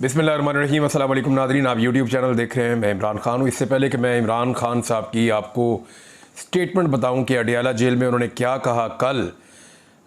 बिस्मिल्लाहिर्रहमानिर्रहीम। अस्सलाम वालेकुम नाज़रीन, आप यूट्यूब चैनल देख रहे हैं। मैं इमरान खान हूँ। इससे पहले कि मैं इमरान खान साहब की आपको स्टेटमेंट बताऊँ कि अडियाला जेल में उन्होंने क्या कहा कल,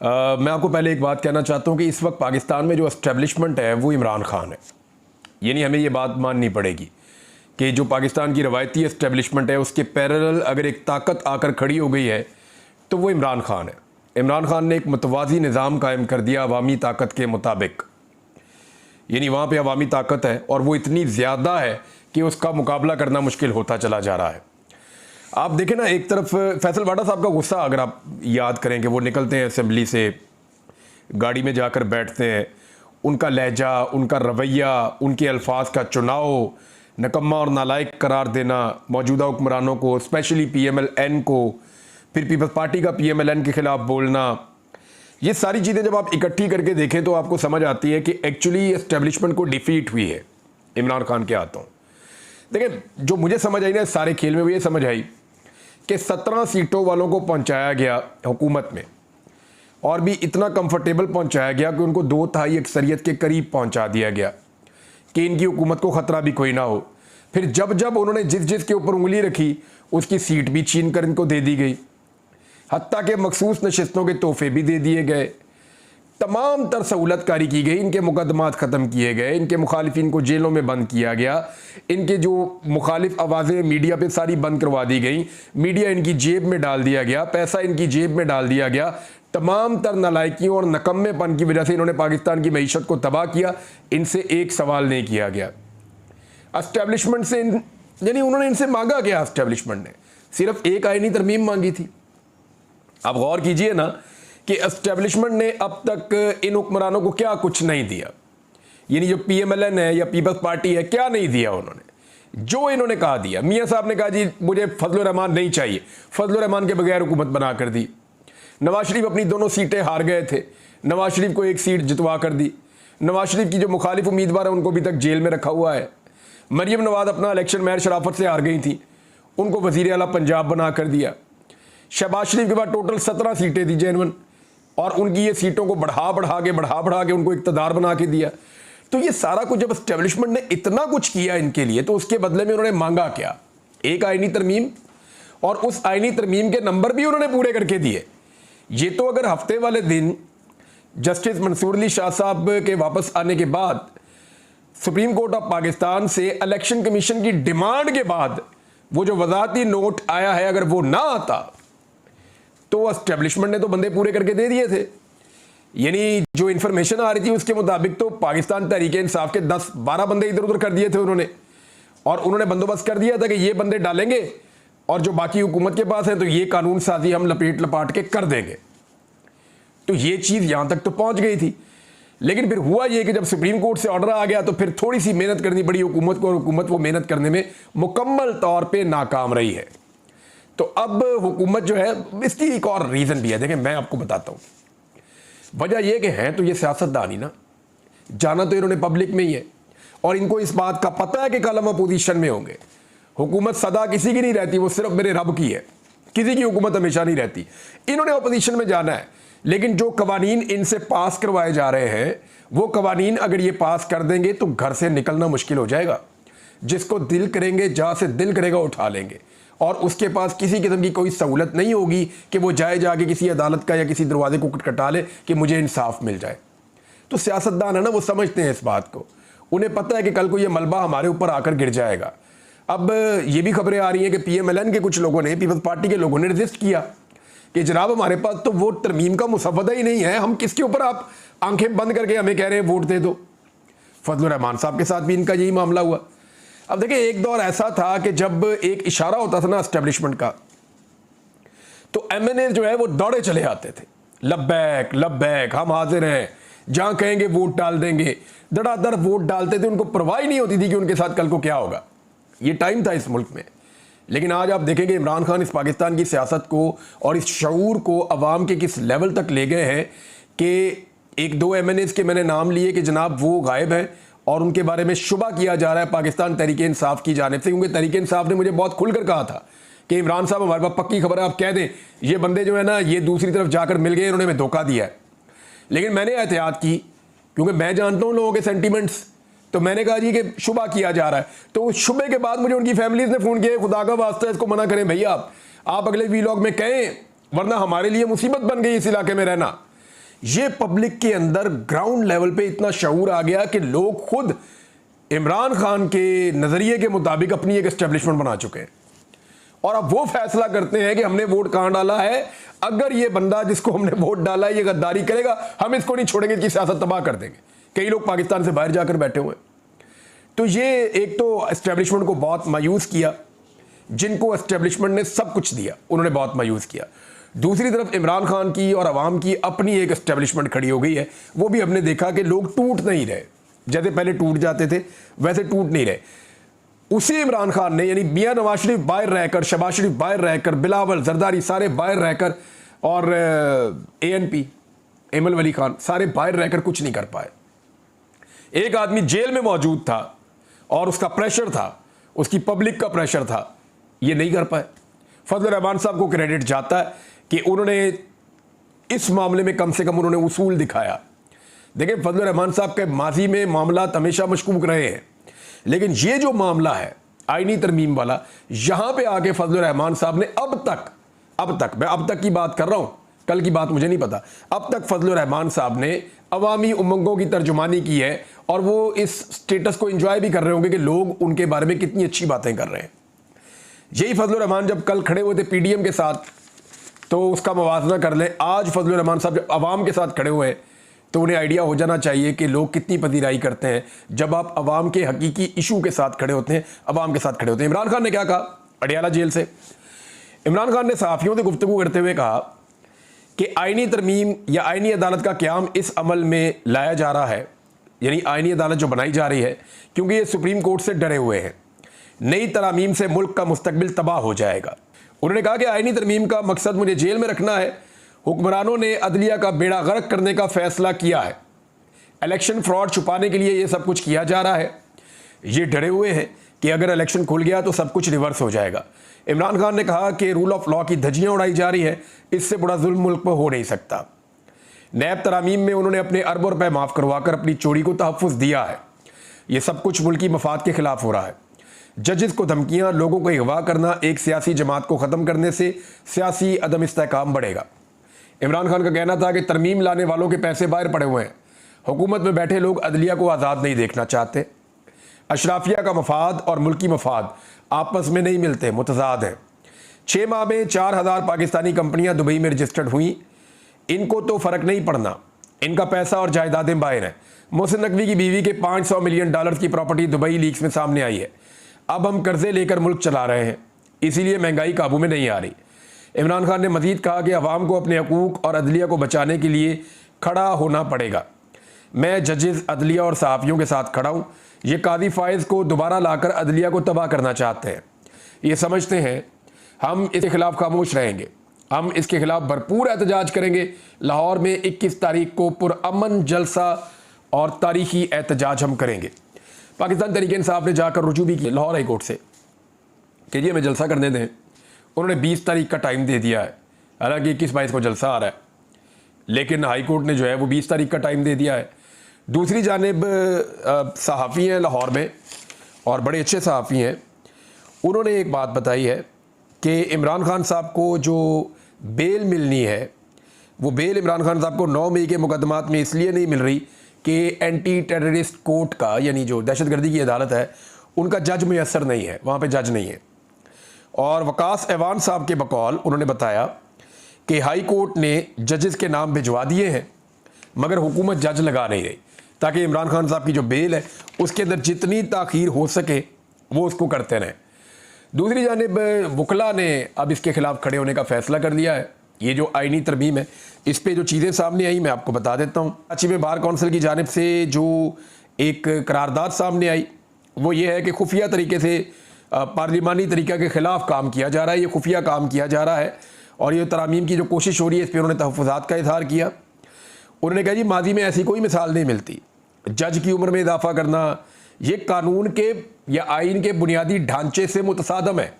मैं आपको पहले एक बात कहना चाहता हूँ कि इस वक्त पाकिस्तान में जो इस्टेब्लिशमेंट है वो इमरान खान है। यानी हमें ये बात माननी पड़ेगी कि जो पाकिस्तान की रवायती इस्टेब्लिशमेंट है उसके पैरेलल अगर एक ताकत आकर खड़ी हो गई है तो वो इमरान खान है। इमरान खान ने एक मुतवाज़ी निज़ाम कायम कर दिया अवामी ताकत के मुताबिक। यानी वहाँ पे अवामी ताकत है और वो इतनी ज़्यादा है कि उसका मुकाबला करना मुश्किल होता चला जा रहा है। आप देखें ना, एक तरफ फैसल वाडा साहब का गुस्सा अगर आप याद करें कि वो निकलते हैं असेंबली से, गाड़ी में जाकर बैठते हैं, उनका लहजा, उनका रवैया, उनके अल्फाज का चुनाव, नकम्मा और नालायक करार देना मौजूदा हुक्मरानों को, स्पेशली PMLN को, फिर पीपल्स पार्टी का PMLN के ख़िलाफ़ बोलना, ये सारी चीज़ें जब आप इकट्ठी करके देखें तो आपको समझ आती है कि एक्चुअली एस्टेब्लिशमेंट को डिफीट हुई है इमरान खान के हाथों। देखिए, जो मुझे समझ आई ना सारे खेल में, वो ये समझ आई कि 17 सीटों वालों को पहुंचाया गया हुकूमत में और भी इतना कंफर्टेबल पहुंचाया गया कि उनको 2/3 अक्सरियत के करीब पहुंचा दिया गया कि इनकी हुकूमत को ख़तरा भी कोई ना हो। फिर जब जब उन्होंने जिस जिस के ऊपर उंगली रखी उसकी सीट भी छीन कर इनको दे दी गई, हत्ता के मखसूस नशिस्तों के तोहफे भी दे दिए गए, तमाम तर सहूलतकारी की गई, इनके मुकदमात ख़त्म किए गए, इनके मुखालिफिन को जेलों में बंद किया गया, इनके जो मुखालिफ आवाज़ें मीडिया पे सारी बंद करवा दी गई, मीडिया इनकी जेब में डाल दिया गया, पैसा इनकी जेब में डाल दिया गया। तमाम तर नालायकियों और नकम्मेपन की वजह से इन्होंने पाकिस्तान की मईशत को तबाह किया। इनसे एक सवाल नहीं किया गया एस्टेब्लिशमेंट से, यानी उन्होंने इनसे मांगा क्या? एस्टेब्लिशमेंट ने सिर्फ एक आईनी तरमीम मांगी थी। आप गौर कीजिए ना कि एस्टेब्लिशमेंट ने अब तक इन हुक्मरानों को क्या कुछ नहीं दिया। यानी जो PMLN है या पीपल्स पार्टी है, क्या नहीं दिया उन्होंने? जो इन्होंने कहा दिया। मियाँ साहब ने कहा जी मुझे फजलुर रहमान नहीं चाहिए, फजलुर रहमान के बगैर हुकूमत बना कर दी। नवाज शरीफ अपनी दोनों सीटें हार गए थे, नवाज शरीफ को एक सीट जितवा कर दी। नवाज शरीफ की जो मुखालिफ उम्मीदवार है उनको अभी तक जेल में रखा हुआ है। मरियम नवाज अपना इलेक्शन महर शराफत से हार गई थी, उनको वज़ीर आला पंजाब बना कर दिया। शहबाज शरीफ के बाद टोटल 17 सीटें दी जेनवन, और उनकी ये सीटों को बढ़ा के उनको इक़्तिदार बना के दिया। तो ये सारा कुछ जब एस्टेब्लिशमेंट ने इतना कुछ किया इनके लिए, तो उसके बदले में उन्होंने मांगा क्या? एक आईनी तरमीम, और उस आईनी तरमीम के नंबर भी उन्होंने पूरे करके दिए। ये तो अगर हफ्ते वाले दिन जस्टिस मंसूर अली शाह साहब के वापस आने के बाद सुप्रीम कोर्ट ऑफ पाकिस्तान से इलेक्शन कमीशन की डिमांड के बाद वो जो वज़ाहती नोट आया है, अगर वो ना आता तो एस्टेब्लिशमेंट ने तो बंदे पूरे करके दे दिए थे। यानी जो इन्फॉर्मेशन आ रही थी उसके मुताबिक तो पाकिस्तान तहरीक इंसाफ के 10-12 बंदे इधर उधर कर दिए थे उन्होंने, और उन्होंने बंदोबस्त कर दिया था कि ये बंदे डालेंगे और जो बाकी हुकूमत के पास है तो ये कानून साजी हम लपेट लपाट के कर देंगे। तो ये चीज़ यहाँ तक तो पहुँच गई थी। लेकिन फिर हुआ ये कि जब सुप्रीम कोर्ट से ऑर्डर आ गया तो फिर थोड़ी सी मेहनत करनी पड़ी हुकूमत को, और हुकूमत वो मेहनत करने में मुकम्मल तौर पर नाकाम रही है। तो अब हुकूमत जो है, इसकी एक और रीज़न भी है। देखें, मैं आपको बताता हूँ वजह यह कि हैं तो ये सियासतदान ही ना, जाना तो इन्होंने पब्लिक में ही है, और इनको इस बात का पता है कि कल हम अपोजिशन में होंगे। हुकूमत सदा किसी की नहीं रहती, वो सिर्फ मेरे रब की है। किसी की हुकूमत हमेशा नहीं रहती। इन्होंने अपोजिशन में जाना है, लेकिन जो कवानीन इनसे पास करवाए जा रहे हैं वो कवानीन अगर ये पास कर देंगे तो घर से निकलना मुश्किल हो जाएगा। जिसको दिल करेंगे, जहाँ से दिल करेगा उठा लेंगे, और उसके पास किसी किस्म की कोई सहूलत नहीं होगी कि वो जाके किसी अदालत का या किसी दरवाजे को खटखटा ले कि मुझे इंसाफ मिल जाए। तो सियासतदान है ना, वो समझते हैं इस बात को। उन्हें पता है कि कल को ये मलबा हमारे ऊपर आकर गिर जाएगा। अब ये भी खबरें आ रही हैं कि PMLN के कुछ लोगों ने, पीपल्स पार्टी के लोगों ने रजिस्ट किया कि जनाब हमारे पास तो वो तरमीम का मुसवदा ही नहीं है, हम किसके ऊपर आप आंखें बंद करके हमें कह रहे हैं वोट दे दो। फजलुर रहमान साहब के साथ भी इनका यही मामला हुआ। अब देखिए, एक दौर ऐसा था कि जब एक इशारा होता था ना एस्टेब्लिशमेंट का, तो MNA जो है वो दौड़े चले आते थे, लब्बैक लब्बैक हम हाजिर हैं, जहां कहेंगे वोट डाल देंगे। धड़ाधड़ वोट डालते थे, उनको परवाह ही नहीं होती थी कि उनके साथ कल को क्या होगा। ये टाइम था इस मुल्क में। लेकिन आज आप देखेंगे इमरान खान इस पाकिस्तान की सियासत को और इस शऊर को अवाम के किस लेवल तक ले गए हैं कि 1-2 MNAs के मैंने नाम लिए कि जनाब वो गायब हैं, और उनके बारे में शुबा किया जा रहा है पाकिस्तान तहरीक इंसाफ की जानिब से, क्योंकि तहरीक इंसाफ ने मुझे बहुत खुलकर कहा था कि इमरान साहब हमारे पास पक्की खबर है, आप कह दें ये बंदे जो है ना ये दूसरी तरफ जाकर मिल गए, इन्होंने हमें धोखा दिया है। लेकिन मैंने एहतियात की, क्योंकि मैं जानता हूँ लोगों के सेंटीमेंट्स, तो मैंने कहा जी कि शुबा किया जा रहा है। तो उस शुबे के बाद मुझे उनकी फैमिलीज ने फ़ोन किया, खुदा का वास्ता इसको मना करें भैया, आप अगले वीलॉग में कहें, वरना हमारे लिए मुसीबत बन गई इस इलाके में रहना। ये पब्लिक के अंदर ग्राउंड लेवल पे इतना शऊर आ गया कि लोग खुद इमरान खान के नज़रिए के मुताबिक अपनी एक एस्टेब्लिशमेंट बना चुके हैं और अब वो फैसला करते हैं कि हमने वोट कहाँ डाला है। अगर ये बंदा जिसको हमने वोट डाला है ये गद्दारी करेगा, हम इसको नहीं छोड़ेंगे, इसकी सियासत तबाह कर देंगे। कई लोग पाकिस्तान से बाहर जाकर बैठे हुए हैं। तो ये एक तो एस्टेब्लिशमेंट को बहुत मायूस किया, जिनको एस्टेब्लिशमेंट ने सब कुछ दिया उन्होंने बहुत मायूस किया। दूसरी तरफ इमरान खान की और अवाम की अपनी एक एस्टेब्लिशमेंट खड़ी हो गई है। वो भी हमने देखा कि लोग टूट नहीं रहे, जैसे पहले टूट जाते थे वैसे टूट नहीं रहे। उसी इमरान खान ने, यानी मियां नवाज शरीफ बाहर रहकर, शहबाज शरीफ बाहर रहकर, बिलावल, जरदारी सारे बाहर रहकर, और ANP एमल वली खान सारे बाहर रहकर कुछ नहीं कर पाए। एक आदमी जेल में मौजूद था और उसका प्रेशर था, उसकी पब्लिक का प्रेशर था, ये नहीं कर पाए। फजल रहमान साहब को क्रेडिट जाता है कि उन्होंने इस मामले में कम से कम उन्होंने उसूल दिखाया। देखिए, फजल रहमान साहब के माजी में मामला हमेशा मशकूक रहे हैं, लेकिन ये जो मामला है आईनी तरमीम वाला, यहां पे आके फजल रहमान साहब ने मैं अब तक की बात कर रहा हूं, कल की बात मुझे नहीं पता, अब तक फजल रहमान साहब ने अवामी उमंगों की तर्जुमानी की है और वो इस स्टेटस को एंजॉय भी कर रहे होंगे कि लोग उनके बारे में कितनी अच्छी बातें कर रहे हैं। यही फजल रहमान जब कल खड़े हुए थे PDM के साथ, तो उसका मवाजना कर लें। आज फजल रहमान साहब जब अवाम के साथ खड़े हुए हैं तो उन्हें आइडिया हो जाना चाहिए कि लोग कितनी पजीराई करते हैं जब आप अवाम के हकीकी इशू के साथ खड़े होते हैं, अवाम के साथ खड़े होते हैं। इमरान खान ने क्या कहा अडियाला जेल से? इमरान खान ने सहाफ़ियों से गुफ्तगू करते हुए कहा कि आईनी तरमीम या आईनी अदालत का क़याम इस अमल में लाया जा रहा है, यानी आईनी अदालत जो बनाई जा रही है, क्योंकि ये सुप्रीम कोर्ट से डरे हुए हैं। नई तरामीम से मुल्क का मुस्तकबिल तबाह हो जाएगा। उन्होंने कहा कि आईनी तरमीम का मकसद मुझे जेल में रखना है। हुक्मरानों ने अदलिया का बेड़ा गर्क करने का फैसला किया है। इलेक्शन फ्रॉड छुपाने के लिए ये सब कुछ किया जा रहा है। ये डरे हुए हैं कि अगर इलेक्शन खुल गया तो सब कुछ रिवर्स हो जाएगा। इमरान खान ने कहा कि रूल ऑफ लॉ की धज्जियां उड़ाई जा रही है, इससे बड़ा जुल्म मुल्क पर हो नहीं सकता। नैब तरामीम में उन्होंने अपने अरबों रुपए माफ़ करवाकर अपनी चोरी को तहफ़्फ़ुज़ दिया है। ये सब कुछ मुल्की मफाद के खिलाफ हो रहा है। जजेस को धमकियां, लोगों को अगवा करना, एक सियासी जमात को ख़त्म करने से सियासी अदम इस्तेहकाम बढ़ेगा। इमरान खान का कहना था कि तरमीम लाने वालों के पैसे बाहर पड़े हुए हैं। हुकूमत में बैठे लोग अदलिया को आज़ाद नहीं देखना चाहते। अशराफिया का मफाद और मुल्की मफाद आपस में नहीं मिलते, मुतजाद हैं। 6 माह में 4000 पाकिस्तानी कंपनियां दुबई में रजिस्टर्ड हुई। इनको तो फ़र्क नहीं पड़ना, इनका पैसा और जायदादें बाहर हैं। मोहसिन नकवी की बीवी के $500 मिलियन की प्रॉपर्टी दुबई लीक्स में सामने आई है। अब हम कर्जे लेकर मुल्क चला रहे हैं, इसीलिए महंगाई काबू में नहीं आ रही। इमरान खान ने मजीद कहा कि अवाम को अपने हकूक़ और अदलिया को बचाने के लिए खड़ा होना पड़ेगा। मैं जजेस, अदलिया और सहाफ़ियों के साथ खड़ा हूँ। ये कादी फायज़ को दोबारा लाकर अदलिया को तबाह करना चाहते हैं। ये समझते हैं हम इसके ख़िलाफ़ खामोश रहेंगे, हम इसके ख़िलाफ़ भरपूर एहतजाज करेंगे। लाहौर में 21 तारीख को पुरअमन जलसा और तारीख़ी एहतजाज हम करेंगे। पाकिस्तान तहरीक इंसाफ ने जाकर रुजू भी किया लाहौर हाई कोर्ट से कि जी हमें जलसा करने दें। उन्होंने 20 तारीख का टाइम दे दिया है, हालांकि 21-22 को जलसा आ रहा है, लेकिन हाई कोर्ट ने जो है वो 20 तारीख का टाइम दे दिया है। दूसरी जानिब सहाफ़ी हैं लाहौर में और बड़े अच्छे सहाफ़ी हैं, उन्होंने एक बात बताई है कि इमरान खान साहब को जो बेल मिलनी है वो बेल इमरान खान साहब को 9 मई के मुकदमात में इसलिए नहीं मिल रही कि एंटी टेररिस्ट कोर्ट का, यानी जो दहशतगर्दी की अदालत है, उनका जज मुयसर नहीं है, वहाँ पे जज नहीं है। और वकास ऐवान साहब के बकौल उन्होंने बताया कि हाई कोर्ट ने जजेस के नाम भिजवा दिए हैं मगर हुकूमत जज लगा नहीं रही, ताकि इमरान खान साहब की जो बेल है उसके अंदर जितनी ताख़ीर हो सके वो उसको करते रहें। दूसरी जानिब वकला ने अब इसके ख़िलाफ़ खड़े होने का फ़ैसला कर लिया है। ये जो आईनी तरमीम है, इस पे जो चीज़ें सामने आई मैं आपको बता देता हूँ। कराची में बार कौंसिल की जानिब से जो एक करारदाद सामने आई वो ये है कि खुफिया तरीके से पार्लिमानी तरीक़ा के ख़िलाफ़ काम किया जा रहा है, ये खुफिया काम किया जा रहा है और ये तरामीम की जो कोशिश हो रही है इस पर उन्होंने तहफ़्फ़ुज़ात का इज़हार किया। उन्होंने कहा जी माजी में ऐसी कोई मिसाल नहीं मिलती। जज की उम्र में इजाफा करना ये कानून के या आइन के बुनियादी ढांचे से मुतसादम है।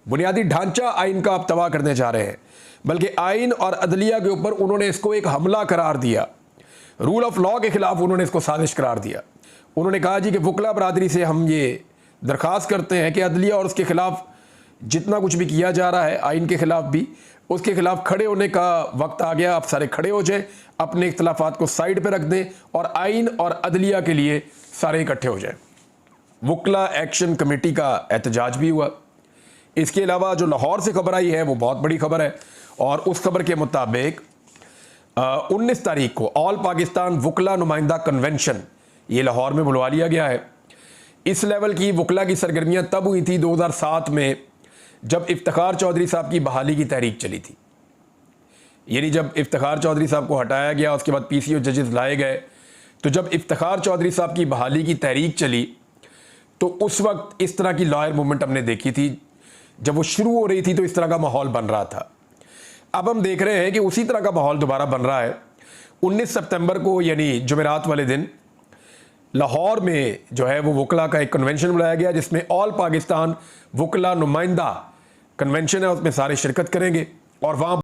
बुनियादी ढांचा आइन का आप तबाह करने जा रहे हैं, बल्कि आइन और अदलिया के ऊपर उन्होंने इसको एक हमला करार दिया। रूल ऑफ लॉ के ख़िलाफ़ उन्होंने इसको साजिश करार दिया। उन्होंने कहा जी कि वकला बरादरी से हम ये दरख्वास्त करते हैं कि अदलिया और उसके ख़िलाफ़ जितना कुछ भी किया जा रहा है आइन के ख़िलाफ़ भी, उसके ख़िलाफ़ खड़े होने का वक्त आ गया। आप सारे खड़े हो जाए, अपने इख्तलाफात को साइड पे रख दें और आइन और अदलिया के लिए सारे इकट्ठे हो जाएं। वकला एक्शन कमेटी का एहतजाज भी हुआ। इसके अलावा जो लाहौर से खबर आई है वो बहुत बड़ी खबर है, और उस खबर के मुताबिक 19 तारीख को ऑल पाकिस्तान वकला नुमाइंदा कन्वेंशन ये लाहौर में बुलवा लिया गया है। इस लेवल की वकला की सरगर्मियाँ तब हुई थी 2007 में, जब इफ्तिखार चौधरी साहब की बहाली की तहरीक चली थी। यानी जब इफ्तिखार चौधरी साहब को हटाया गया, उसके बाद PCO जजेस लाए गए, तो जब इफ्तिखार चौधरी साहब की बहाली की तहरीक चली तो उस वक्त इस तरह की लॉयर मूवमेंट हमने देखी थी। जब वो शुरू हो रही थी तो इस तरह का माहौल बन रहा था। अब हम देख रहे हैं कि उसी तरह का माहौल दोबारा बन रहा है। 19 सितंबर को यानी जुमेरात वाले दिन लाहौर में जो है वो वकला का एक कन्वेंशन बुलाया गया, जिसमें ऑल पाकिस्तान वकला नुमाइंदा कन्वेंशन है, उसमें सारे शिरकत करेंगे और वहाँ